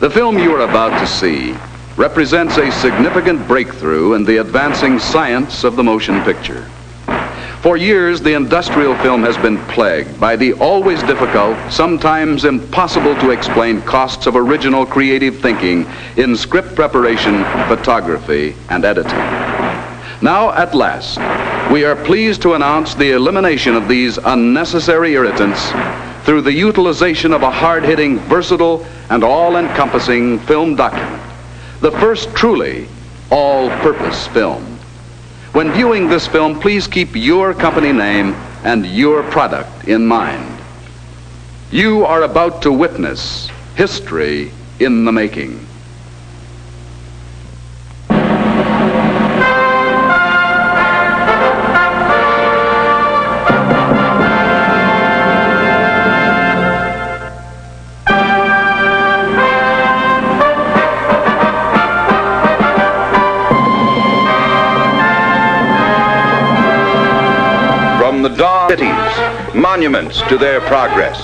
The film you are about to see represents a significant breakthrough in the advancing science of the motion picture. For years, the industrial film has been plagued by the always difficult, sometimes impossible to explain costs of original creative thinking in script preparation, photography, and editing. Now, at last, we are pleased to announce the elimination of these unnecessary irritants through the utilization of a hard-hitting, versatile, and all-encompassing film document, the first truly all-purpose film. When viewing this film, please keep your company name and your product in mind. You are about to witness history in the making. From the dawn, cities, monuments to their progress.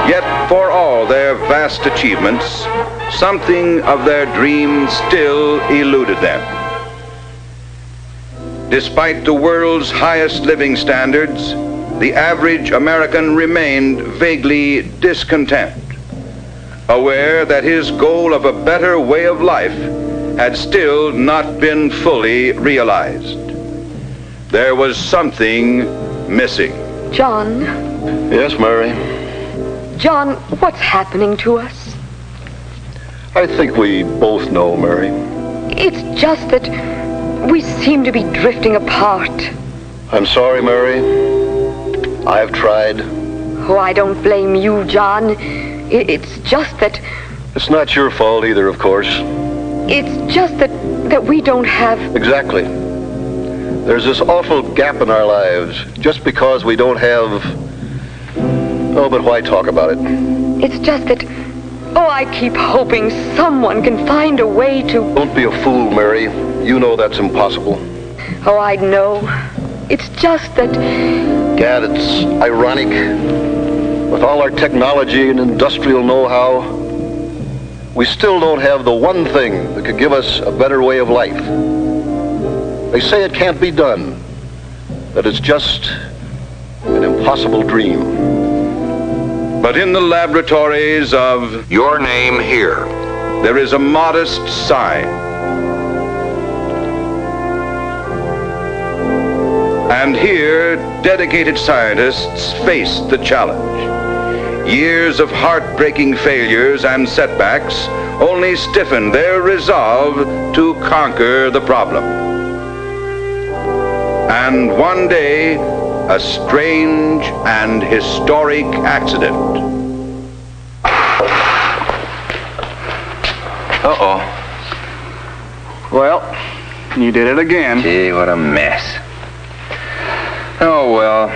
Yet for all their vast achievements, something of their dreams still eluded them. Despite the world's highest living standards, the average American remained vaguely discontent, aware that his goal of a better way of life had still not been fully realized. There was something missing. John? Yes, Mary? John, what's happening to us? I think we both know, Mary. It's just that we seem to be drifting apart. I'm sorry, Mary. I've tried. Oh, I don't blame you, John. It's just that... It's not your fault either, of course. It's just that we don't have... Exactly. There's this awful gap in our lives just because we don't have... Oh, but why talk about it? It's just that... Oh, I keep hoping someone can find a way to... Don't be a fool, Mary. You know that's impossible. Oh, I know. It's just that... Gad, it's ironic. With all our technology and industrial know-how, we still don't have the one thing that could give us a better way of life. They say it can't be done, that it's just an impossible dream. But in the laboratories of Your Name Here, there is a modest sign. And here, dedicated scientists face the challenge. Years of heartbreaking failures and setbacks only stiffen their resolve to conquer the problem. And one day, a strange and historic accident. Uh-oh. Well, you did it again. Gee, what a mess. Oh, well.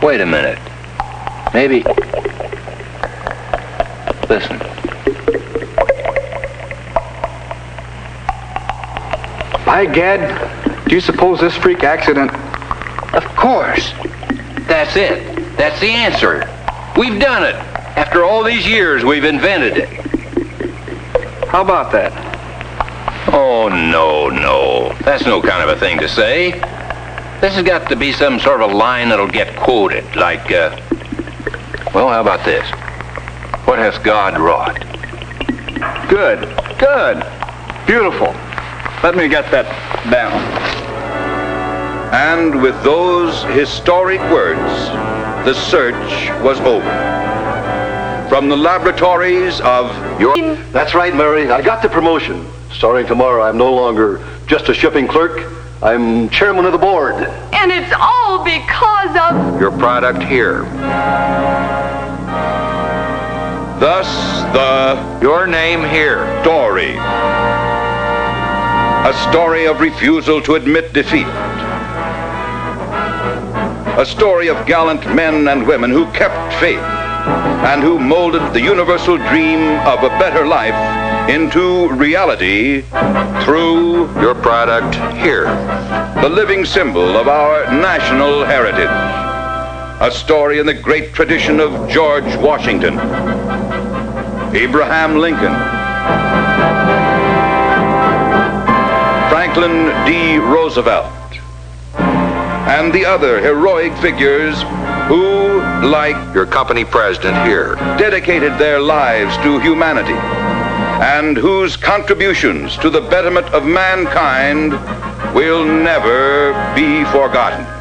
Wait a minute. Maybe... Listen. By gad, do you suppose this freak accident... Of course. That's it. That's the answer. We've done it. After all these years, we've invented it. How about that? Oh, no. That's no kind of a thing to say. This has got to be some sort of a line that'll get quoted, like, well, how about this? What hath God wrought? Good. Beautiful. Let me get that down. And with those historic words, the search was over. From the laboratories of Your... That's right, Mary. I got the promotion. Starting tomorrow, I'm no longer just a shipping clerk. I'm chairman of the board. And it's all because of... Your product here. Thus, the Your Name Here story. A story of refusal to admit defeat. A story of gallant men and women who kept faith and who molded the universal dream of a better life into reality through your product here, the living symbol of our national heritage. a story in the great tradition of George Washington, Abraham Lincoln, Franklin D. Roosevelt, and the other heroic figures who, like your company president here, dedicated their lives to humanity, and whose contributions to the betterment of mankind will never be forgotten.